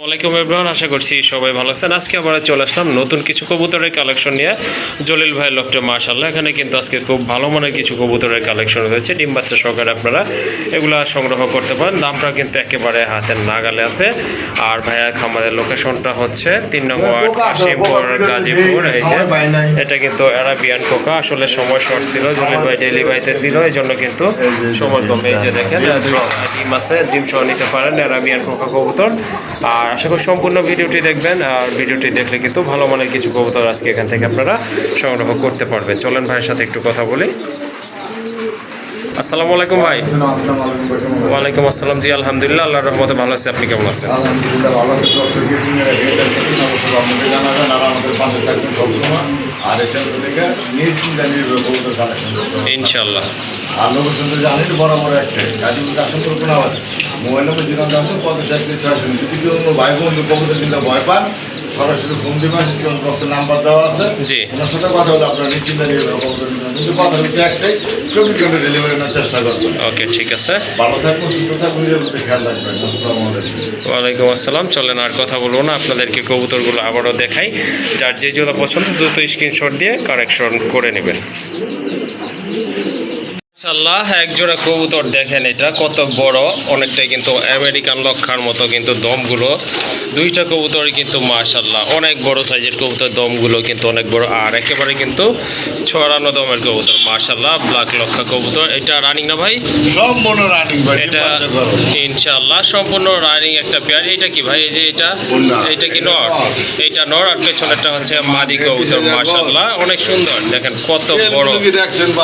ওয়ালাইকুম এভরিওয়ান, আশা করছি সবাই ভালো আছেন। আজকে আমরা চলে আসলাম নতুন কিছু কবুতরের কালেকশন নিয়ে জলিল ভাইয়ের লফটে। মাশাআল্লাহ, এখানে কিন্তু আজকে খুব ভালো মানের কিছু কবুতরের কালেকশন রয়েছে। ডিম বাচ্চা সহকারে আপনারা এগুলা সংগ্রহ করতে পারেন। দামটা কিন্তু একেবারে হাতের নাগালে আছে। আর ভাইয়া খামারের লোকেশনটা হচ্ছে 3 নং ওয়ার্ড কাশীপুর গাজীপুর। এই যে এটা কিন্তু অ্যারাবিয়ান কোকা। আসলে সময় শর্ট ছিল, জলিল ভাই ডেলিভারিতে ছিল, এই জন্য কিন্তু সময় কমে। এই যে দেখেন ডিম আছে, ডিম সহ নিতে পারেন অ্যারাবিয়ান কোকা কবুতর। আর আশা করি সম্পূর্ণ ভিডিওটি দেখবেন। আর ভিডিওটি দেখলে কিন্তু ভালো মানের কিছু কবুতর আজকে এখান থেকে আপনারা সংগ্রহ করতে পারবেন। চলেন ভাইয়ের সাথে একটু কথা বলি। আসসালামু আলাইকুম ভাই। ওয়ালাইকুম আসসালাম। জি আলহামদুলিল্লাহ, আল্লাহর রহমতে ভালো আছে। আপনি কেমন আছেন? আলহামদুলিল্লাহ ভালো আছে। আর এই চ্যানেল থেকে ইনশাআল্লাহ। আর লোকেশন তো জানেন বরাবর একটাই, গাজীপুর আসন করবো না। আমাদের মোবাইল নম্বর 0 যদি কেউ ভাই বন্ধু কবুতর কিনতে ভয় পান, সরাসরি ফোন দিবেন। বক্সের নাম্বার দেওয়া আছে, জি ওনার সাথে কথা বলে আপনারা নিশ্চিন্তে নিয়ে কবুতর কিনবেন। কিন্তু কথা হচ্ছে একটাই, 24 ঘন্টা ডেলিভারি নেওয়ার চেষ্টা করবেন। ওকে, ঠিক আছে। ভালো থাকবেন, সুস্থ থাকবেন, নিজের প্রতি খেয়াল রাখবেন। আসসালামু আলাইকুম। ওয়ালাইকুম আসসালাম। চলেন আর কথা বলবো না, আপনাদেরকে কবুতরগুলো আবারও দেখাই। যার যে জোড়া পছন্দ দ্রুত স্ক্রিনশট দিয়ে কারেকশন করে নেবেন। মাশাআল্লাহ, এক জোড়া কবুতর দেখেন, এটা কত বড়, অনেকটাই কিন্তু আমেরিকান লক্ষার মতো কিন্তু দমগুলো। দুইটা কবুতরই কিন্তু মাশাআল্লাহ অনেক বড় সাইজের কবুতর, দমগুলো কিন্তু অনেক বড়। আর একেবারে কিন্তু ছড়ানো দমের কবুতর। মাশাআল্লাহ, ব্ল্যাক লক্ষা কবুতর। এটা রানিং না ভাই? সম্পূর্ণ রানিং ভাই। এটা ইনশাআল্লাহ সম্পূর্ণ রানিং একটা পেয়ার। এটা কি ভাই? এই যে এটা কি নর? এটা নর, আর পেছনেরটা হচ্ছে মাদি কবুতর। মাশাআল্লাহ অনেক সুন্দর, দেখেন কত বড়।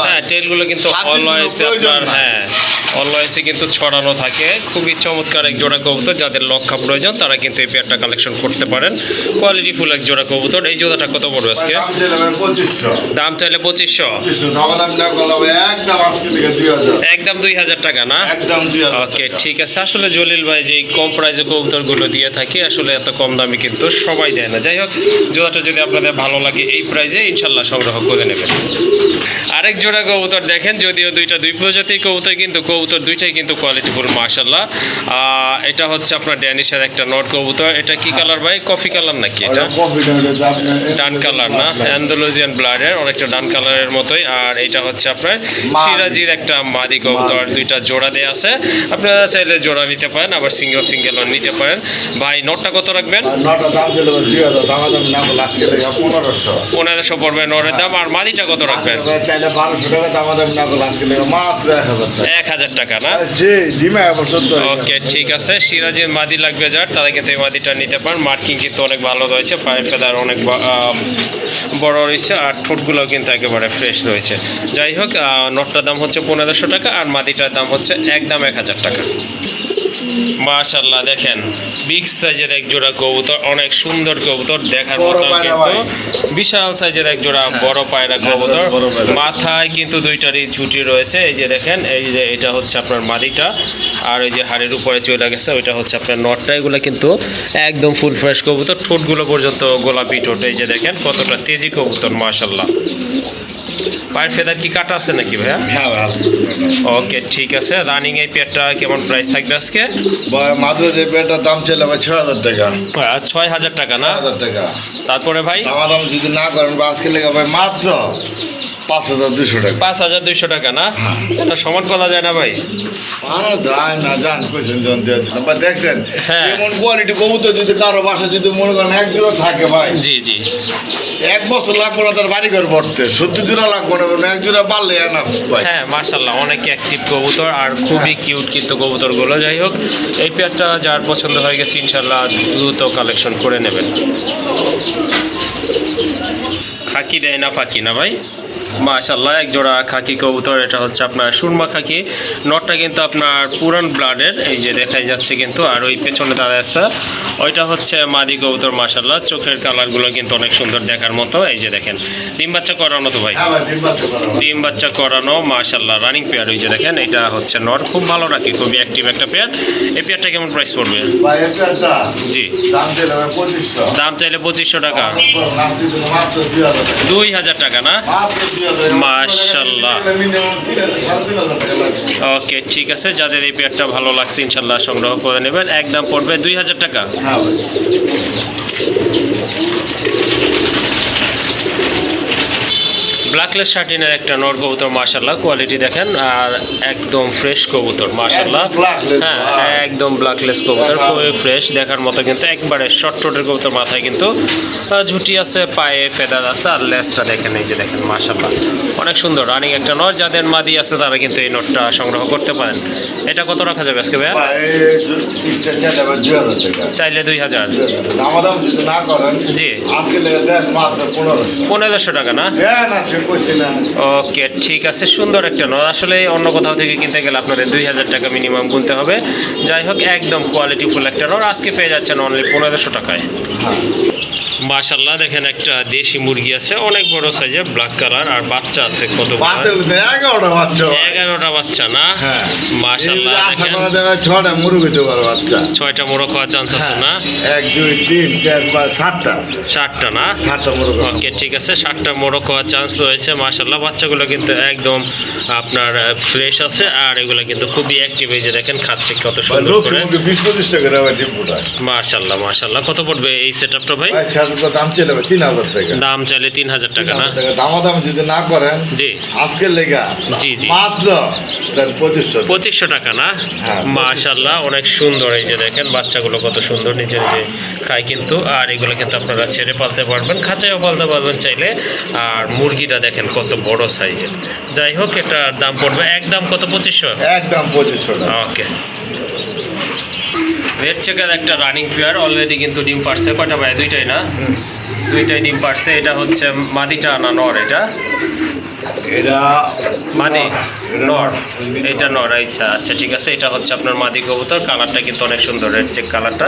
হ্যাঁ, টেলগুলো কিন্তু অলওয়েজে আপনার অলওয়েজে কিন্তু ছড়ানো থাকে। খুবই চমৎকার এক জোড়া কবুতর। যাদের লক্ষা প্রয়োজন তারা কিন্তু এই পেয়ারটা কালেকশন করতে পারেন। কোয়ালিটি ফুল এক জোড়া কবুতর। এই জোড়াটা কত পড়বে আজকে? দাম চাইলে 2500, একদম 2000 টাকা না? ওকে, ঠিক আছে। আসলে জলিল ভাই যে কম প্রাইসে কবুতরগুলো দিয়ে থাকে, আসলে এত কম দামে কিন্তু সবাই দেয় না। যাই হোক, জোড়াটা যদি আপনাদের ভালো লাগে এই প্রাইসে ইনশাল্লাহ সংগ্রহ করে নেবেন। আরেক জোড়া কবুতর দেখেন, যদিও দুই প্রজাতির কবুতর, কিন্তু কবুতর দুইটাই কিন্তু কোয়ালিটিফুল মাশাআল্লাহ। এটা হচ্ছে আপনার ড্যানিশের একটা নট কবুতর। এটা কি কালার ভাই? কফি কালার নাকি? এটা ডান কালার না? অ্যান্ডালুজিয়ান ব্লাডের, অনেকটা ডান কালারের মতোই। আর এটা হচ্ছে আপনার সিরাজির একটা মাদি কবুতর। দুইটা জোড়া দেয়া আছে, আপনারা চাইলে জোড়া নিতে পারেন, আবার সিঙ্গেল নিতে পারেন। ভাই নটটা কত রাখবেন? 1500 পড়বে নরের দাম। আর মাদিটা কত রাখবেন? 1000 টাকা না? ওকে, ঠিক আছে। সিরাজের মাদি লাগবে যার, তারা কিন্তু এই মাদিটা নিতে পারেন। মার্কিং কিন্তু অনেক ভালো রয়েছে, পায়ের ফেদার অনেক বড় রয়েছে, আর ঠোঁটগুলোও কিন্তু একেবারে ফ্রেশ রয়েছে। যাই হোক, নটটার দাম হচ্ছে 1500 টাকা, আর মাদিটার দাম হচ্ছে একদম 1000 টাকা। মাশাআল্লাহ, দেখেন বিগ সাইজের এক জোড়া কবুতর, অনেক সুন্দর কবুতর, দেখার মতো কিন্তু বিশাল সাইজের এক জোড়া বড় পায়রা কবুতর। মাথায় কিন্তু দুইটারই ঝুঁটি রয়েছে। এই যে দেখেন, এই যে এটা হচ্ছে আপনার মাদিটা, আর ওই যে হাড়ের উপরে চলে গেছে ওইটা হচ্ছে আপনার নটটা। এগুলো কিন্তু একদম ফুল ফ্রেশ কবুতর, ঠোঁটগুলো পর্যন্ত গোলাপি ঠোঁট। এই যে দেখেন কতটা তেজি কবুতর মাশাআল্লাহ। পায়ের ফেদার কি কাটা আছে নাকি ভাইয়া? ওকে, ঠিক আছে। রানিং এই পেয়ারটা কেমন প্রাইস থাকবে আজকে? মাত্র যে পেয়ারটার দাম ছিল 6000 টাকা। 6000 টাকা না? 6000 টাকা। তারপরে ভাই দাম যদি না করেন বা আজকে লেগে ভাই মাত্র 5200 টাকা। 5200 টাকা না? এটা সমান করা যায় না ভাই? যায় না, জান কইছেন জন দিয়ে দিলাম। বা দেখছেন এমন কোয়ালিটি কবুতর যদি কারো বাসা যদি মনে করেন এক জোড়া থাকে ভাই, জি জি, 1 বছর লাগবে না তার বাড়ি ঘর ভরতে, 70 জোড়া লাগবে না, এক জোড়া পারলে না ভাই। হ্যাঁ মাশাআল্লাহ, অনেক অ্যাক্টিভ কবুতর আর খুবই কিউট কিন্তু কবুতরগুলো। যাই হোক, এই পেয়ারটা যার পছন্দ হয়ে গেছে ইনশাআল্লাহ দ্রুত কালেকশন করে নেবেন। খাকি দেয় না ফাঁকি না ভাই? মাশাআল্লাহ, এক জোড়া খাকি কবুতর। এটা হচ্ছে আপনার সুরমা খাকি। নটটা কিন্তু আপনার পুরান ব্লাডের, এই যে দেখাই যাচ্ছে কিন্তু। আর ওই পেছনে দাঁড়ায় আছে ওইটা হচ্ছে মাদি কবুতর। মাশাআল্লাহ, চোখের কালারগুলো কিন্তু অনেক সুন্দর দেখার মতো। এই যে দেখেন, ডিম বাচ্চা করানো তো ভাই? ডিম বাচ্চা করানো মাশাআল্লাহ, রানিং পেয়ার। ওই যে দেখেন, এটা হচ্ছে নর, খুব ভালো রাখি, খুবই অ্যাক্টিভ একটা পেয়ার। এই পেয়ারটা কেমন প্রাইস পড়বে? জি, দাম চাইলে 2500 টাকা। 2000 টাকা না? মাশাআল্লাহ। ওকে ঠিক আছে, যাদের এই পেয়ারটা ভালো লাগছে ইনশাল্লাহ সংগ্রহ করে নেবেন। একদম পড়বে 2000 টাকা। হ্যাঁ ভাই। ব্ল্যাকলেস শার্টিনের একটা নর কবুতর মাশাআল্লাহ, কোয়ালিটি দেখেন আর একদম ফ্রেশ কবুতর মাশাআল্লাহ। একদম blackless, হ্যাঁ ভাই। একদম ব্ল্যাকলেস কবুতর, খুবই ফ্রেশ দেখার মতো, কিন্তু একবারে শর্ট টোটের কবুতর, মাথায় কিন্তু ঝুটি আছে, পায়ে ফেদার আছে, আর লেজটা দেখেন, এই যে দেখেন মাশাআল্লাহ অনেক সুন্দর রানিং একটা নর। যাদের মাদি আছে তারা কিন্তু এই নটটা সংগ্রহ করতে পারেন। এটা কত রাখা যাবে আজকে ভাইয়া? চাইলে 2000। দামাদাম যদি না করেন জি। আজকে লেগে দেন মাত্র 1500। 1500 টাকা না? দেন আজকে করছি না। ওকে ঠিক আছে, সুন্দর একটা নর। আসলে অন্য কোথাও থেকে কিনতে গেলে আপনাদের 2000 টাকা মিনিমাম গুনতে হবে। যাই হোক একদম কোয়ালিটিফুল একটা নর আজকে পেয়ে যাচ্ছেন অনলি 1500 টাকায়। হ্যাঁ। মাশাআল্লাহ দেখেন একটা দেশি মুরগি আছে অনেক বড় সাইজের, ব্ল্যাক কালার, আর বাচ্চা আছে কত? বাচ্চা 11টা বাচ্চা। 11টা বাচ্চা না? হ্যাঁ। মাশাআল্লাহ আশা দেখেন করা যাবে 6টা মুরগ হইতে পারে বাচ্চা। 6টা মোরগ হওয়ার চান্স আছে না? 1 2 3 4 5 7টা। 7টা না? 7টা মুরগ। ওকে ঠিক আছে, 7টা মোরগ হওয়ার চান্স রয়েছে মাশাআল্লাহ। বাচ্চাগুলো কিন্তু একদম আপনার ফ্রেশ আছে, আর এগুলো কিন্তু খুবই অ্যাক্টিভ, এই যে দেখেন খাচ্ছে কত সুন্দর করে। 20-25 টাকা রে ভাই ডিমটা। মাশাআল্লাহ মাশাআল্লাহ। কত পড়বে এই সেটআপটা ভাই? ভাই শার্টটা দাম চলে ভাই 3000 টাকা। দাম চাইলে 3000 টাকা না? দামাদাম যদি না করেন জি আজকের লেগা জি জি মাত্র দেন 2500। 2500 টাকা না? হ্যাঁ, মাশাআল্লাহ অনেক সুন্দর, এই যে দেখেন বাচ্চাগুলো কত সুন্দর নিজে নিজে খায় কিন্তু, আর এগুলো কিন্তু আপনারা ছেড়ে পালতে পারবেন, খাঁচায়ও পালতে পারবেন চাইলে। আর মুরগিটা দেখেন কত বড় সাইজের। যাই হোক এটার দাম পড়বে একদম কত? 2500। একদম 2500 টাকা। ওকে। রেড চেকার একটা রানিং পেয়ার অলরেডি কিন্তু ডিম পারছে। কয়টা ভাই? দুইটাই না? দুইটাই ডিম পারছে। এটা হচ্ছে মাদিটা না নর? এটা এটা মাদি এটা নর, এটা নর। আচ্ছা আচ্ছা ঠিক আছে, এটা হচ্ছে আপনার মাদি কবুতর। কালারটা কিন্তু অনেক সুন্দর, রেড চেক কালারটা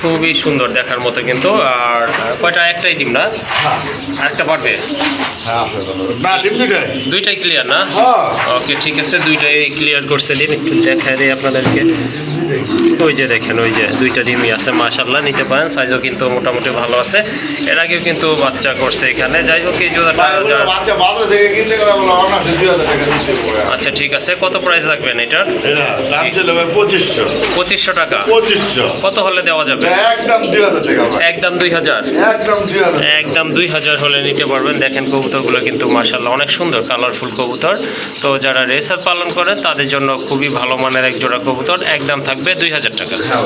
খুবই সুন্দর দেখার মতো কিন্তু। আর কয়টা? একটাই ডিম না? হ্যাঁ আরেকটা পারবে? হ্যাঁ আসলে না ডিম দুটাই। দুইটাই ক্লিয়ার না? হ্যাঁ ওকে ঠিক আছে, দুইটাই ক্লিয়ার করছে ডিম। একটু দেখাই দিই আপনাদেরকে, ওই যে দেখেন ওই যে দুইটা ডিমই আছে মাশাআল্লাহ, নিতে পারেন। সাইজও কিন্তু মোটামুটি ভালো আছে, এর আগেও কিন্তু বাচ্চা করছে এখানে। যাই হোক এই জোড়াটা বাচ্চা বাজার থেকে কিনতে গেলে বলে অনার্স 2000 টাকা দিতে হবে। আচ্ছা ঠিক আছে, কত প্রাইস রাখবেন এটার? এটা দাম চলে ভাই 2500। 2500 টাকা। 2500 কত হলে দেওয়া যাবে? একদম 2000 টাকা ভাই। একদম 2000। একদম 2000। একদম 2000 হলে নিতে পারবেন। দেখেন কবুতরগুলো কিন্তু মাশাআল্লাহ অনেক সুন্দর কালারফুল কবুতর। তো যারা রেসার পালন করেন তাদের জন্য খুবই ভালো মানের এক জোড়া কবুতর, একদম থাকবে 2000 টাকা। হ্যাঁ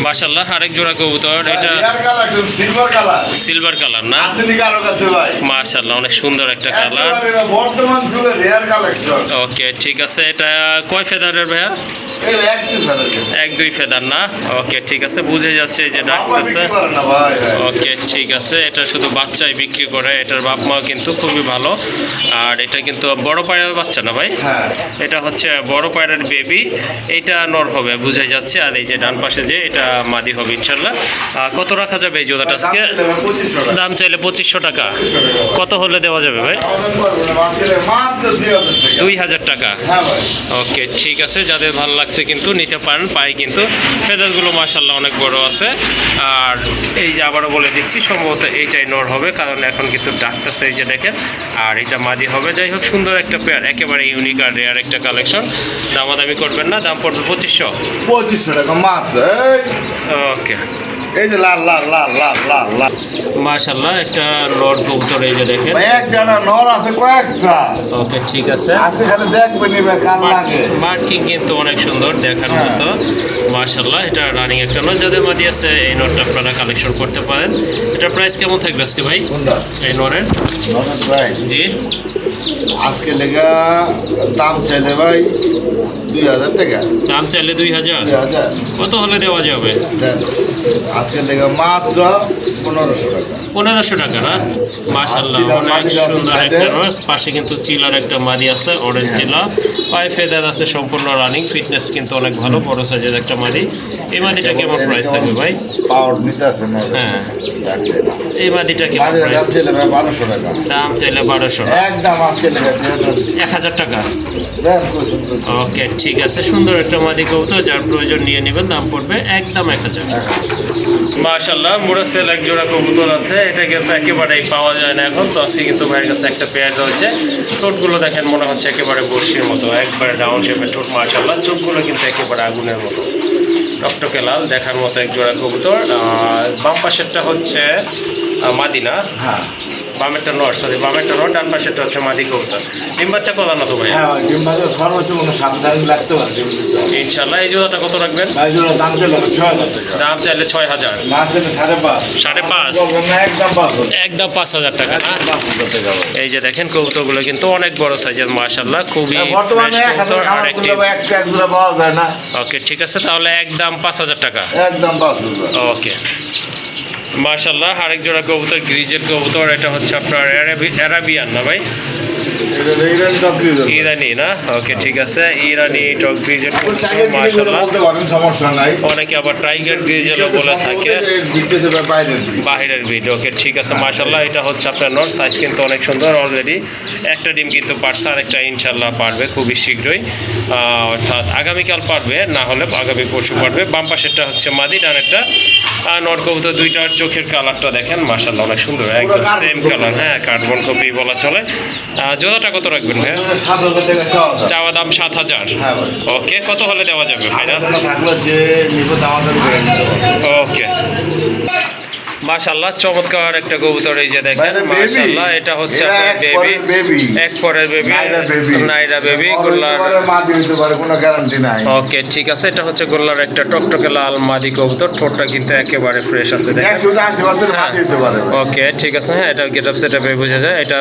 মাশাআল্লাহ আরেক জোড়া কবুতর, এটা rare colour silver colour. Silver colour না? আসেনি কারো কাছে ভাই। মাশাআল্লাহ অনেক সুন্দর একটা কালার। একেবারে বর্তমান যুগে রেয়ার কালেকশন। ওকে ঠিক আছে, এটা কয় ফেদারের ভাইয়া? এই একটু ফেদার। 1-2 ফেদার না? ওকে ঠিক আছে, বুঝে যাচ্ছে এই যে ডাকতেছে। না ভাই। ওকে ঠিক আছে, এটা শুধু বাচ্চাই বিক্রি করে। এটার বাপ মা কিন্তু খুবই ভালো। আর এটা কিন্তু বড় পায়রার বাচ্চা না ভাই? হ্যাঁ এটা হচ্ছে বড় পায়রার বেবি। এটা নর হবে বুঝে যাচ্ছে। আর এই যে ডান পাশে যে এটা মাদি হবে ইনশাল্লাহ। কত রাখা যাবে এই জোড়াটা আজকে? দাম চাইলে 2500 টাকা। কত হলে দেওয়া যাবে ভাই? 2000 টাকা। হ্যাঁ ভাই। ওকে ঠিক আছে, যাদের ভালো লাগছে কিন্তু নিতে পারেন। পায়ে কিন্তু ফেদারগুলো মাশাআল্লাহ অনেক বড় আছে। আর এই যে আবারও বলে দিচ্ছি, সম্ভবত এইটাই নর হবে, কারণ এখন কিন্তু ডাকতেছে এই যে দেখেন। আর এটা মাদি হবে। যাই হোক সুন্দর একটা পেয়ার, একেবারে ইউনিক আর রেয়ার একটা কালেকশন। দামাদামি করবেন না, দাম পড়বে 2500। 2500 টাকা মাত্র। ওকে এই যে লাল লাল লাল লাল লাল লাল মাশাআল্লাহ একটা নর কবুতর, এই যে দেখেন। ভাই এক জানা নর আছে কয়েকটা। ওকে ঠিক আছে, আছে খালি দেখবে নিবে কাল লাগে। মার্কিং কিন্তু অনেক সুন্দর দেখার মতো মাশাআল্লাহ। এটা রানিং একটা নর, যাদের মাদি আছে এই নরটা আপনারা কালেকশন করতে পারেন। এটার প্রাইস কেমন থাকবে আজকে ভাই কোনটা? এই নরের? নরের ভাই জি আজকে লেগা দাম চাইলে ভাই 2000 টাকা। দাম চাইলে 2000। 2000 কত হলে দেওয়া যাবে? দেন আজকে লেগা মাত্র 1500 টাকা। 1500 টাকা না? মাশাআল্লাহ অনেক সুন্দর একটা নর। পাশে কিন্তু চিলার একটা মাদি আছে, অরেঞ্জ চিলা, পায়ে ফেদার আছে, সম্পূর্ণ রানিং, ফিটনেস কিন্তু অনেক ভালো, বড় সাইজের একটা মাদি। এই মাদিটা কেমন প্রাইস থাকবে ভাই? পাওয়ার নিতে আছে নর। হ্যাঁ এই মাদিটা কেমন মাদির প্রাইস? দাম চাইলে ভাই 1200 টাকা। দাম চাইলে 1200। একদম আজকে লেগা 1000 টাকা। দেন কইছুন কইছুন। ওকে ঠিক আছে, সুন্দর একটা মাদি কবুতর, যার প্রয়োজন নিয়ে নেবেন। দাম পড়বে একদম 1000। মাশাআল্লাহ মুরাসেল এক জোড়া কবুতর আছে, এটা কিন্তু একেবারেই পাওয়া যায় না এখন। তো আজকে কিন্তু ভাইয়ের কাছে একটা পেয়ার রয়েছে। ঠোঁটগুলো দেখেন মনে হচ্ছে একেবারে বড়শির মতো, একবারে ডাউন শেপের ঠোঁট মাশাআল্লাহ। চোখগুলো কিন্তু একেবারে আগুনের মতো, টকটকে লাল দেখার মতো এক জোড়া কবুতর। আর বাম পাশেরটা হচ্ছে মাদিনা, হ্যাঁ বামেরটা নর, সরি বামেরটা নর, ডান পাশেরটা হচ্ছে মাদি কবুতর। ডিম বাচ্চা কথা না তো ভাই? হ্যাঁ ডিম বাজার সর্বোচ্চ কোনো সাবধান লাগতে পারে ডিম দিতে হবে। ইনশাল্লাহ। এই জোড়াটা কত রাখবেন? এই জন্য দাম চাইলে 6,000 টাকা। দাম চাইলে 6,000, না চাইলে 5,500। 5,500, না একদম 5,000। একদম 5,000 টাকা না? 5,000 টাকা হবে। এই যে দেখেন কবুতরগুলো কিন্তু অনেক বড় সাইজের মাশাআল্লাহ, খুবই বর্তমানে fresh 1,000 কবুতর আর খাবার active। করলে একটা একজোড়া পাওয়া যায় না। ওকে ঠিক আছে, তাহলে একদম 5,000 টাকা। একদম 5,000। ওকে মাশাআল্লাহ। আরেক জোড়া কবুতর গ্রিজের কবুতর, এটা হচ্ছে আপনার অ্যারাবিয়ান না ভাই? এটা ইরানি টপ দিয়ে দেবো। ইরানি না? ওকে ঠিক আছে, ইরানি টক গ্রিজের কবুতর টাইগার গ্রিজের মাশাআল্লাহ। বলতে পারেন, সমস্যা নাই। অনেকে আবার টাইগার গ্রিজেলও বলে থাকে, বিদেশে বাইরের breed। বাহিরের ব্রিড। ওকে ঠিক আছে মাশাআল্লাহ। এটা হচ্ছে আপনার নর, সাইজ কিন্তু অনেক সুন্দর। অলরেডি একটা ডিম কিন্তু পারছে, আর একটা ইনশাল্লাহ পারবে খুবই শীঘ্রই, অর্থাৎ আগামীকাল পারবে, না হলে আগামী পরশু পারবে। বাম পাশেরটা হচ্ছে মাদি, ডানেরটা নর কবুতর। দুইটার চোখের কালারটা দেখেন মাশাআল্লাহ অনেক সুন্দর, একদম সেম কালার। হ্যাঁ কার্বন কপি বলা চলে। জোড়াটা কত রাখবেন ভাই? 7,000 টাকা চাওয়া দাম 7,000। হ্যাঁ ভাই। ওকে কত হলে দেওয়া যাবে ভাইরা? আলোচনা থাকলো যে নিকট আমাদের করে নিতে পারবে। ওকে মাশাআল্লাহ, চমৎকার একটা কবুতর। এই যে দেখেন মানে baby। মাশাআল্লাহ, এটা হচ্ছে এরা আপনার এক বেবি, পরের baby। এক পরের বেবি, নাইরা baby। নাইরা বেবি বড় হইতে গোল্লার। পারে, মাদি হইতে পারে, কোনো গ্যারান্টি নাই। ওকে ঠিক আছে, এটা হচ্ছে গোল্লার একটা টকটকে লাল মাদি কবুতর। ঠোঁটটা কিন্তু একেবারে ফ্রেশ আছে দেখেন। 180% মাদি হইতে পারে। ওকে ঠিক আছে, হ্যাঁ এটা গেটআপ সেটআপে বোঝা যায়। এটা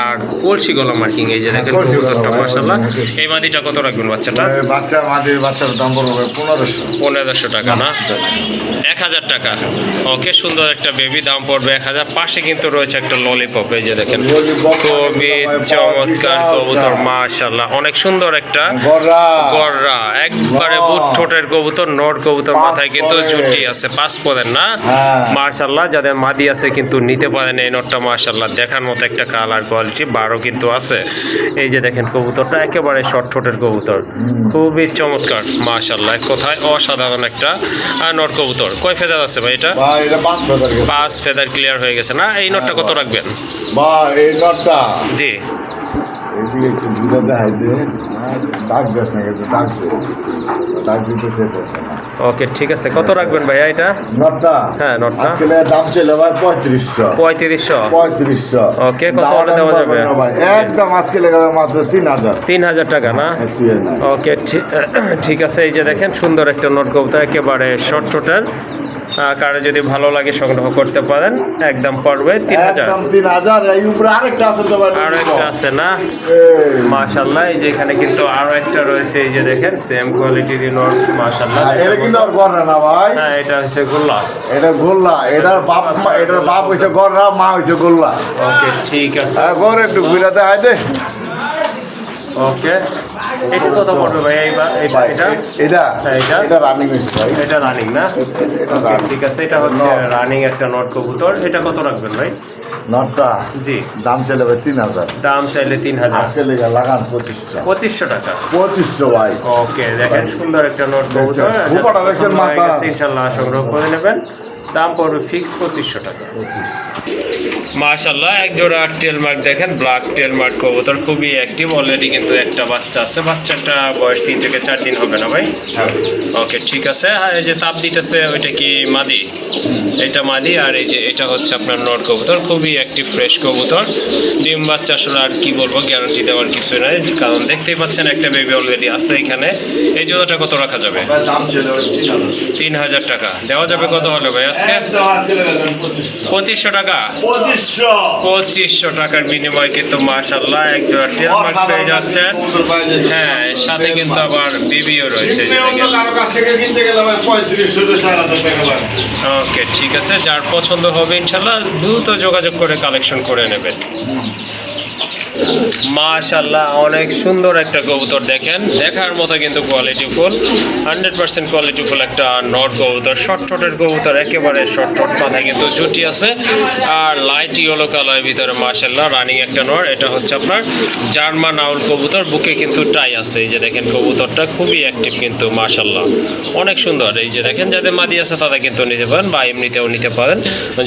আর কলসি গলা মার্কিং, এই যে দেখেন কলসি গলা, কবুতরটা ভাই, মাশাআল্লাহ। কলসি। এই মাদিটা কত রাখবেন বাচ্চাটা? বাচ্চা মাদির বাচ্চার দাম পড়বে 1500। 1500 টাকা না? 1,000 টাকা। ওকে সুন্দর একটা বেবি, দাম পড়বে 1,000। পাশে কিন্তু রয়েছে একটা ললিপপ, এই যে দেখেন খুবই চমৎকার কবুতর মাশাআল্লাহ, অনেক সুন্দর একটা গররা, একবারে বুট ঠোঁটের কবুতর, নর কবুতর। মাথায় কিন্তু জুটি আছে, 5 পদের না? হ্যাঁ। মাশাআল্লাহ, যাদের মাদি আছে কিন্তু নিতে পারেন এই নটটা মাশাআল্লাহ, দেখার মতো একটা কালার কোয়ালিটি, 12 কিন্তু আছে। এই যে দেখেন কবুতরটা একেবারে শর্ট ঠোঁটের কবুতর, খুবই চমৎকার মাশাআল্লাহ, এক কথায় অসাধারণ একটা নর কবুতর। কয় ফেদার আছে ভাই এটা? ভাই এটা 5 ফেদার গেছে। 5 ফেদার ক্লিয়ার হয়ে গেছে না? এই নটটা কত রাখবেন? ভাই এই নটটা জি এইদিকে একটু ঘুরে দেখাই দে। ডাক দেশ না কিন্তু ডাক দিতে চেয়েছে না। ওকে ঠিক আছে, কত রাখবেন ভাইয়া এটা? নটটা হ্যাঁ, নটটা। আজকে দাম চলে ভাই 3500। 3500। ওকে, কত হলে দেওয়া যাবে? একদম আজকে লেগে মাত্র 3,000। 3,000 টাকা না? ওকে ঠিক আছে। এই যে দেখেন সুন্দর একটা নট কবুতর, একেবারে শর্ট ঠোঁটের। কারো যদি ভালো লাগে সংগ্রহ করতে পারেন, একদম পড়বে 3,000। একদম 3,000। এই উপরে আরেকটা আছে তো ভাই, আরো একটা আছে না? মাশাআল্লাহ, এই যে এখানে কিন্তু আরো একটা রয়েছে, এই যে দেখেন সেম কোয়ালিটির নট মাশাআল্লাহ। এটা কিন্তু আর গররা না ভাই, হ্যাঁ এটা হচ্ছে গোল্লা। এটা গোল্লা। এটার বাপ হইছে গররা, মা হইছে গোল্লা। ওকে ঠিক আছে। গর একটু ঘুরে দেখাই দে। ওকে এটা কত পড়বে ভাই? এটা এটা রানিং হয়েছে ভাই, এটা রানিং না? এটা Okay, ঠিক আছে, এটা হচ্ছে রানিং একটা নট কবুতর। এটা কত রাখবেন ভাই? নটটা জি দাম চাইলে ভাই 3,000। দাম চাইলে 3,000। আজকে লেগে লাগান 2500। 2500 টাকা। 2500 ভাই। ওকে দেখেন সুন্দর একটা নোট কবুতর, উপরটা দেখছেন মাথা। ইনশাআল্লাহ সংগ্রহ করে নেবেন। দাম পড়বে ফিক্সড 2500 টাকা। মাশাআল্লাহ, এক জোড়া টেলমার্ক দেখেন, ব্ল্যাক টেলমার্ক কবুতর, খুবই অ্যাক্টিভ। অলরেডি কিন্তু একটা বাচ্চা আছে, বাচ্চাটা বয়স 3 থেকে 4 দিন হবে না ভাই? ওকে ঠিক আছে। আর এই যে তাপ দিতেছে ওইটা কি মাদি? এটা মাদি। আর এই যে এটা হচ্ছে আপনার নর কবুতর, খুবই অ্যাক্টিভ ফ্রেশ কবুতর। ডিম বাচ্চা আসলে আর কি বলবো, গ্যারান্টি দেওয়ার কিছু নাই, কারণ দেখতেই পাচ্ছেন একটা বেবি অলরেডি আছে এখানে। এই জোড়াটা কত রাখা যাবে? দাম ছিল 3,000। 3,000 টাকা। দেওয়া যাবে কত হলো ভাই আজকে? একদম আজকে লেগে 2500। 2500 টাকা। 2500 টাকার বিনিময়ে কিন্তু মাশাআল্লাহ এক জোড়া টেলমার্ক পেয়ে যাচ্ছেন। হ্যাঁ, সাথে কিন্তু আবার বেবিও রয়েছে। ওকে ঠিক আছে, যার পছন্দ হবে ইনশাআল্লাহ দ্রুত যোগাযোগ করে কালেকশন করে নেবেন। মাশাআল্লাহ অনেক সুন্দর একটা কবুতর, দেখেন দেখার মতো কিন্তু কোয়ালিটিফুল, 100% কোয়ালিটিফুল একটা নট কবুতর, শর্ট ঠোঁটের কবুতর, একেবারে শর্ট ঠোঁট, মাথায় কিন্তু জুটি আছে আর লাইট ইয়েলো কালারের ভিতরে মাশাআল্লাহ রানিং একটা নট। এটা হচ্ছে আপনার জার্মান আউল কবুতর, বুকে কিন্তু টাই আছে। এই যে দেখেন কবুতরটা খুবই অ্যাক্টিভ কিন্তু মাশাআল্লাহ অনেক সুন্দর। এই যে দেখেন যাদের মাদি আছে তারা কিন্তু নিতে পারেন বা এমনিতেও নিতে পারেন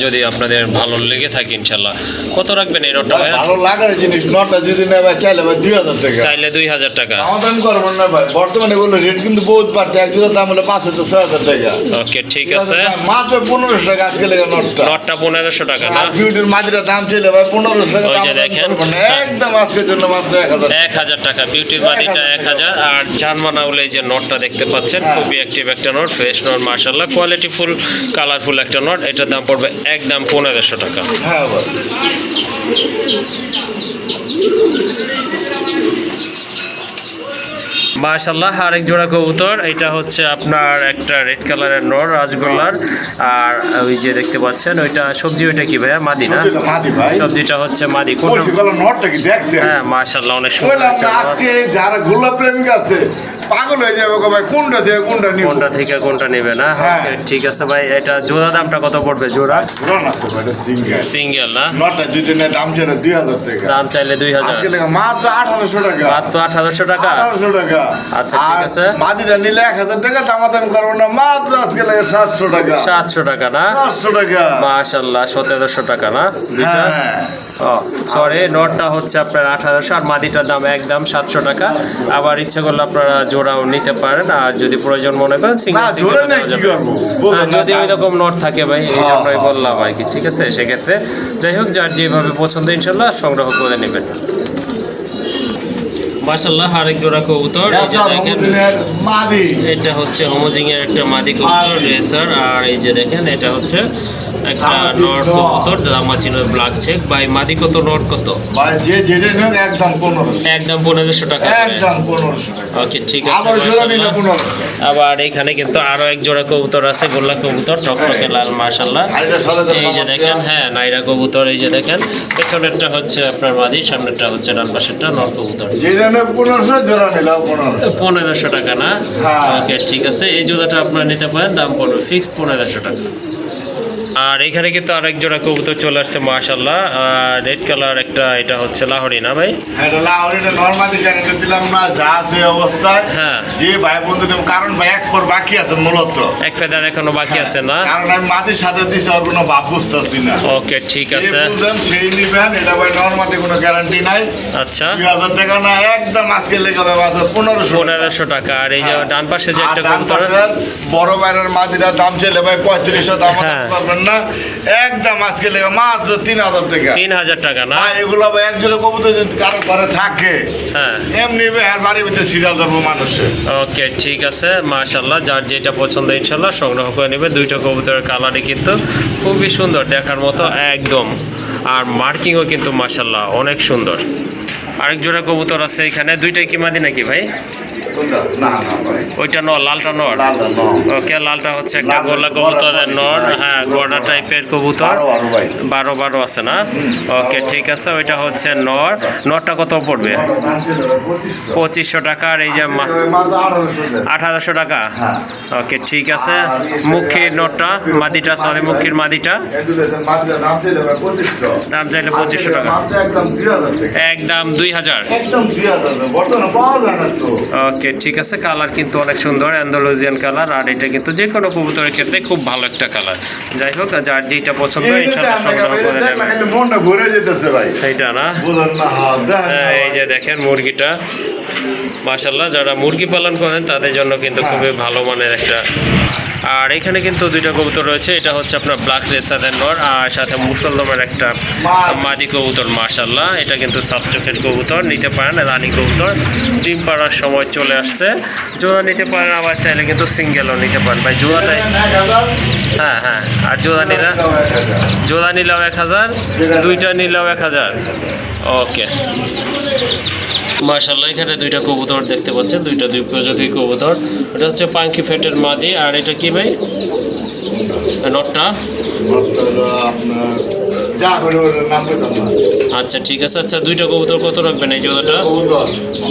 যদি আপনাদের ভালো লেগে থাকে ইনশাআল্লাহ। কত রাখবেন এই নটটা ভাই? ভালো লাগার জিনিস নটটা যদি নেয় ভাই চাইলে ভাই 2000 টাকা, চাইলে 2000 টাকা। সমাধান করবেন না ভাই, বর্তমানে এগুলো রেট কিন্তু বহুত বাড়ছে, এক জোড়া দাম হলো 5 থেকে 6000 টাকা। ওকে ঠিক আছে, মাত্র 1500 টাকা আজকে লেগে নটটা। নটটা 1500 টাকা না? আর বিউটির মাদিরা দাম চাইলে ভাই 1500 টাকা। ওই যে দেখেন একদম আজকের জন্য মাত্র 1000 টাকা, বিউটির মাদিটা 1000। আর জার্মান আউল এই যে নটটা দেখতে পাচ্ছেন খুবই অ্যাক্টিভ একটা নট, ফ্রেশ নট মাশাআল্লাহ, কোয়ালিটিফুল কালারফুল একটা নট। এটার দাম পড়বে একদম 1500 টাকা। হ্যাঁ ভাই। মাশাআল্লাহ আরেক জোড়া কবুতর, এটা হচ্ছে আপনার একটা রেড কালারের নর রাজগোল্লার। আর ওই যে দেখতে পাচ্ছেন ওইটা সবজি, ওইটা কি ভাইয়া? মাদি না? সবজিটা মাদি ভাই। সবজিটা হচ্ছে মাদি। বলছি বলো নটটা কি দেখছেন? হ্যাঁ মাশাআল্লাহ অনেক সুন্দর বললাম একটা না, নর। আজকে যারা গোলাপ প্রেমিক আছে পাগল হয়ে যাবে গো ভাই, কোনটা থেকে কোনটা নিব, কোনটা থেকে কোনটা নেবে না? হ্যাঁ। Okay, ঠিক আছে ভাই। এটা জোড়া দামটা কত পড়বে? জোড়া পুরো না তো ভাই, এটা সিঙ্গেল সিঙ্গেল না? নটটা যদি নেয় দাম চাইলে 2000 টাকা, দাম চাইলে 2000, আজকে লেগে মাত্র 1800 টাকা। মাত্র 1800 টাকা। 1800 টাকা। আচ্ছা, ঠিক আর আছে। মাদিটা নিলে 1000 টাকা, দামাদাম করবো না, মাত্র আজকে লেগে 700 টাকা। 700 টাকা না? 700 টাকা। মাশাআল্লাহ 1700 টাকা না দুইটা? হ্যাঁ। ও সরি, নটটা হচ্ছে আপনার 1800 আর মাদিটার দাম একদম 700 টাকা। আবার ইচ্ছে করলে আপনারা জোড়াও নিতে পারেন, আর যদি প্রয়োজন মনে করেন সিঙ্গেল না, জোড়া নেই কি করবো? বললাম না, যদি ওই রকম নট থাকে ভাই, এই জন্যই হ্যাঁ। বললাম আর কি। ঠিক আছে, সেক্ষেত্রে যাই হোক যার যেভাবে পছন্দ ইনশাল্লাহ সংগ্রহ করে নেবেন। মাশাআল্লাহ আরেক জোড়া কবুতর, এই যে দেখেন মাদি, এটা হচ্ছে হোমোজিং এর একটা মাদি কবুতর রেসার। আর এই যে দেখেন এটা হচ্ছে একটা নর কবুতর দামাচিনো ব্ল্যাক চেক। ভাই মাদি কত, নর কত? ভাই যে যেটা নেন একদম 1500, একদম 1500 টাকা। একদম 1500 টাকা। ওকে ঠিক আছে। আবার জোড়া নিলে 1500। আবার এখানে কিন্তু আরো এক জোড়া কবুতর আছে, গোল্লা কবুতর, টকটকে লাল মাশাআল্লাহ। আর এটা সালে তো এই যে দেখেন, হ্যাঁ নাইরা কবুতর। এই যে দেখেন পেছনেরটা হচ্ছে আপনার মাদি, সামনেরটা হচ্ছে ডান পাশেরটা নর কবুতর। যেটা নেন 1500, জোড়া নিলে 1500। 1500 টাকা না? হ্যাঁ। ওকে ঠিক আছে, এই জোড়াটা আপনারা নিতে পারেন, দাম পড়বে ফিক্সড 1500 টাকা। আর এখানে কিন্তু আরেক জোড়া কবুতর চলে আসছে মাশাআল্লাহ, রেড কালার একটা, এটা হচ্ছে লাহোরি না ভাই? এটা লাহোরিটা নরমালি গ্যারান্টি দিলাম না, যা আছে অবস্থায়। হ্যাঁ। যে ভাই বন্ধু নেব, কারণ ভাই এক পর বাকি আছে মূলত, এক ফেদার এখনো বাকি আছে না? কারণ আমি মাটির সাথে দিছি, আর কোনো ভাব বুঝতেছি না। ওকে ঠিক আছে। যে বুঝেন সেই নিবেন, এটা ভাই নরমালি কোনো গ্যারান্টি নাই। আচ্ছা 2000 টাকা না, একদম আজকে লেগে যাবে মাত্র 1500 টাকা। 1500 টাকা। আর এই যে হ্যাঁ। ডান পাশে যে আর একটা ডান কবুতর, পাশের বড় বাইরের মাদিরা দাম চাইলে ভাই 3500, দাম হ্যাঁ। করবেন না, একদম আজকে লেগে মাত্র 3000 টাকা। 3000 টাকা না? ভাই এগুলো ভাই একজোড়া কবুতর যদি কারো ঘরে থাকে, হ্যাঁ। এমনি ভাই আর বাড়ির ভিতরে সিরিয়াল ধরবো মানুষের। ওকে ঠিক আছে মাশাআল্লাহ, যার যেটা পছন্দ ইনশাল্লাহ সংগ্রহ করে নেবে। দুইটা কবুতরের কালারই কিন্তু খুবই সুন্দর, দেখার মতো একদম। আর মার্কিংও কিন্তু মাশাআল্লাহ অনেক সুন্দর। আরেক জোড়া কবুতর আছে এখানে, দুইটাই কি মাদি নাকি ভাই? কোনটা? না না ভাই, ওইটা নর, লালটা নর? লালটা নর। ওকে লালটা হচ্ছে একটা লালটা গোল্লা গড়া কবুতরের নর, ভাই। হ্যাঁ গড়া টাইপের কবুতর। আরো আরো ভাই 12 আছে না? ওকে ঠিক আছে, ওইটা হচ্ছে নর। নরটা কত পড়বে? 2500 টাকা। আর এই যে মাত্র 1800 টাকা। 1800 টাকা। হ্যাঁ। ওকে ঠিক আছে। মুখির নটটা, মাদিটা, সরি মুখির মাদিটা এগুলো মাত্র দাম চাইলে ভাই 2500, দাম চাইলে 2500 টাকা, মাত্র একদম 2000 টাকা, একদম 2000। একদম 2000 টাকা। বর্তমানে পাওয়া যায় না তো। ওকে ঠিক আছে, কালার কিন্তু অনেক সুন্দর, অ্যান্ডালুজিয়ান কালার। আর এটা কিন্তু যে কোনো কবুতরের ক্ষেত্রে খুব ভালো একটা কালার। যাই হোক যার যেটা পছন্দ ইনশাআল্লাহ সংগ্রহ করে নেবেন। মনটা ভরে যেতেছে ভাই, এইটা না? বলেন না? হ্যাঁ, এই যে দেখেন মুরগিটা মাশাআল্লাহ, যারা মুরগি পালন করেন তাদের জন্য কিন্তু খুবই ভালো মানের একটা। আর এখানে কিন্তু দুইটা কবুতর রয়েছে, এটা হচ্ছে আপনার ব্ল্যাক রেসারের নর, আর সাথে মুসলদমের একটা মাদি কবুতর মাশাআল্লাহ। এটা কিন্তু সাত চোখের কবুতর, নিতে পারেন রানী কবুতর, ডিম পাড়ার সময় চলে আসছে। জোড়া নিতে পারেন, আবার চাইলে কিন্তু সিঙ্গেলও নিতে পারেন ভাই। জোড়াটাই, হ্যাঁ হ্যাঁ, আর জোড়া নিলে, জোড়া নিলেও 1000, দুইটা নিলেও 1000। ওকে মাশাআল্লাহ, এখানে দুইটা কবুতর দেখতে পাচ্ছেন, দুইটা দুই প্রজাতির কবুতর। এটা হচ্ছে পাঙ্কি ফেটের মাদি। আর এটা কি ভাই নটটা? আপনার যা করে ওর নাম পেতাম না। আচ্ছা ঠিক আছে। আচ্ছা দুইটা কবুতর কত রাখবেন এই জোড়াটা? কবুতর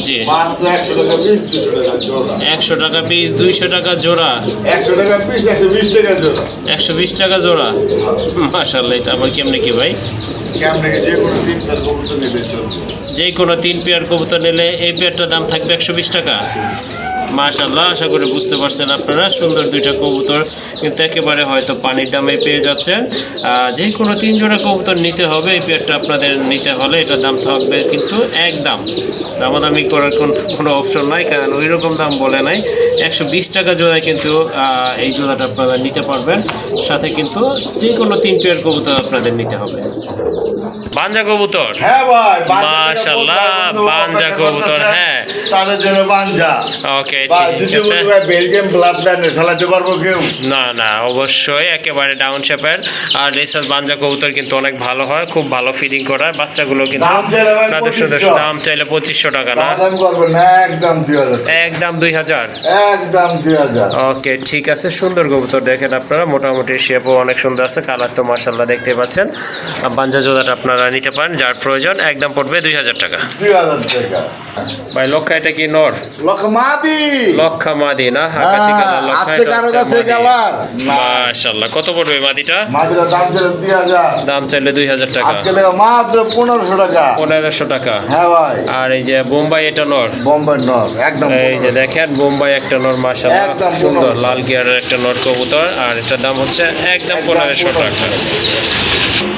জি, মাত্র 100 টাকা পিস, 200 টাকা জোড়া। 100 টাকা পিস, 200 টাকা জোড়া। 100 টাকা পিস, 120 টাকা জোড়া। 120 টাকা জোড়া। মাশাআল্লাহ, এটা আবার কেমনে কি ভাই? কেমনে যে কোনো 3 পেয়ার কবুতর নিতে চলবে। যে কোনো 3 পেয়ার কবুতর নিলে এই পেয়ারটার দাম থাকবে 120 টাকা। মাশাআল্লাহ, আশা করি বুঝতে পারছেন আপনারা। সুন্দর দুইটা কবুতর কিন্তু একেবারে হয়তো পানির দামে পেয়ে যাচ্ছেন। যে কোনো 3 জোড়া কবুতর নিতে হবে। এই পেয়ারটা আপনাদের নিতে হলে এটার দাম থাকবে কিন্তু একদম, দামাদামি করার কোনো অপশন নাই, কারণ ওই রকম দাম বলে নাই। 120 টাকা জোড়ায় কিন্তু এই জোড়াটা আপনারা নিতে পারবেন। সাথে কিন্তু যে কোনো 3 পেয়ার কবুতর আপনাদের নিতে হবে। বাঞ্জা কবুতর, হ্যাঁ ভাই, মাশাআল্লাহ, বাঞ্জা কবুতর। হ্যাঁ, তাদের জন্য বাঞ্জা। ওকে বা ঠিক যদি আছে। বলি ভাই বেলজিয়াম ব্লাড লাইনে চালাতে পারবো কেউ? না না, অবশ্যই একেবারে ডাউন শেপের। আর রেসার বাঞ্জা কবুতর কিন্তু অনেক ভালো হয়, খুব ভালো ফিডিং করায়। বাচ্চাগুলো কিন্তু দাম চাইলে ভাই আপনাদের 2500 দাম চাইলে 2500 টাকা না, দাম করবেন না, একদম 2000, একদম 2000। একদম 2000। ওকে ঠিক আছে। সুন্দর কবুতর দেখেন আপনারা, মোটামুটি শেপও অনেক সুন্দর আছে, কালার তো মাশাআল্লাহ দেখতে পাচ্ছেন। বাঞ্জা জোড়াটা আপনারা নিতে পারেন, যার প্রয়োজন। একদম পড়বে 2000 টাকা। 2000 টাকা ভাই লক্ষা, এটা কি নর? লক্ষমাদি। লক্ষা মাদি না? আকাশি কালার লক্ষা, আজকে এটা কারো হচ্ছে কাছে মাদি। কালার না। মাশাআল্লাহ, কত পড়বে মাদিটা? মাদিরা দাম ছিল 2000, দাম চাইলে 2000 টাকা। আজকে দেখো মাত্র 1500 টাকা। 1500 টাকা। হ্যাঁ ভাই, আর এই যে বোম্বাই, এটা নর। বোম্বাই নর, একদম এই যে 1500 দেখেন বোম্বাই একটা নর, মাশাআল্লাহ একদম সুন্দর 1500 লাল গিয়ারের একটা নর কবুতর। আর এটার দাম হচ্ছে একদম 1500 টাকা।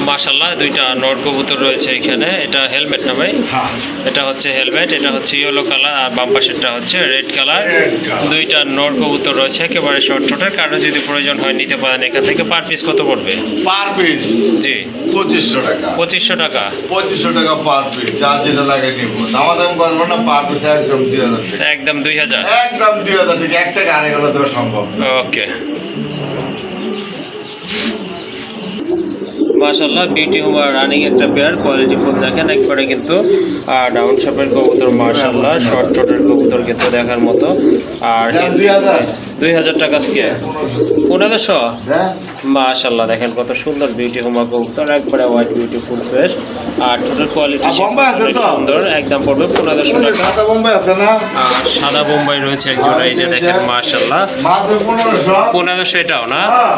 মাশাআল্লাহ, দুইটা নর কবুতর রয়েছে এখানে। এটা হেলমেট না ভাই? হ্যাঁ। এটা হচ্ছে হেলমেট, এটা হচ্ছে ইয়েলো কালার, আর বাম পাশেরটা হচ্ছে রেড কালার। Red color। দুইটা নর কবুতর রয়েছে একেবারে শর্ট ছোটের। কারো যদি প্রয়োজন হয় নিতে পারেন এখান থেকে। পার পিস কত পড়বে? পার পিস জি, 2500 টাকা। 2500 টাকা। 2500 টাকা পার পিস, যা যেটা লাগে নিব। দামাদাম করবো না, পার পিস একদম 2000 টাকা। একদম 2000। একদম 2000 টাকা, 1 টাকা আড়াই গেলে দেওয়া সম্ভব না। ওকে, মাশাআল্লাহ, বিউটি হুমার রানিং একটা পেয়ার, কোয়ালিটি ফুল দেখেন একবারে কিন্তু ডাউন শেপের কবুতর। মাশাআল্লাহ, শর্ট ছোটের কবুতর কিন্তু দেখার মতো। আর দাম 2000। 2000 টাকা আজকে 1500। হ্যাঁ, মাশাআল্লাহ, দেখেন কত সুন্দর বিউটি হুমা কবুতর, একবারে হোয়াইট বিউটিফুল ফ্রেশ। আর টোটাল কোয়ালিটি আর বোম্বাই আছে তো? সুন্দর। একদম পড়বে 1500 টাকা। সাদা বোম্বাই আছে না? আর সাদা বোম্বাই রয়েছে একজোড়া, এই যে দেখেন মাশাআল্লাহ, মাত্র 1500। 1500 এটাও না? হ্যাঁ।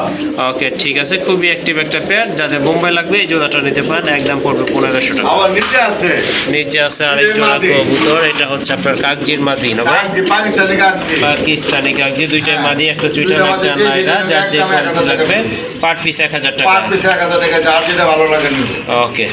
ওকে ঠিক আছে, খুবই অ্যাক্টিভ একটা পেয়ার। যাদের বোম্বাই লাগবে এই জোড়াটা নিতে পারেন, একদম পড়বে 1500 টাকা। আবার নিচে আছে নিচে আছে আরেক জোড়া কবুতর, এটা হচ্ছে আপনার কাকজির মাদি না ভাই? কাকজি, পাকিস্তানি কাকজি। পাকিস্তানি কাকজি, দুইটাই মাদি, একটা চুইটার দুইটা একটা মাদি, যে নায়রা। যেটা যার যে একদম 1000 কোয়ালিটি টাকা লাগবে piece। পার পিস 1000 টাকা। পার পিস 1000 টাকা, যার যেটা ভালো লাগে নিব। ওকে।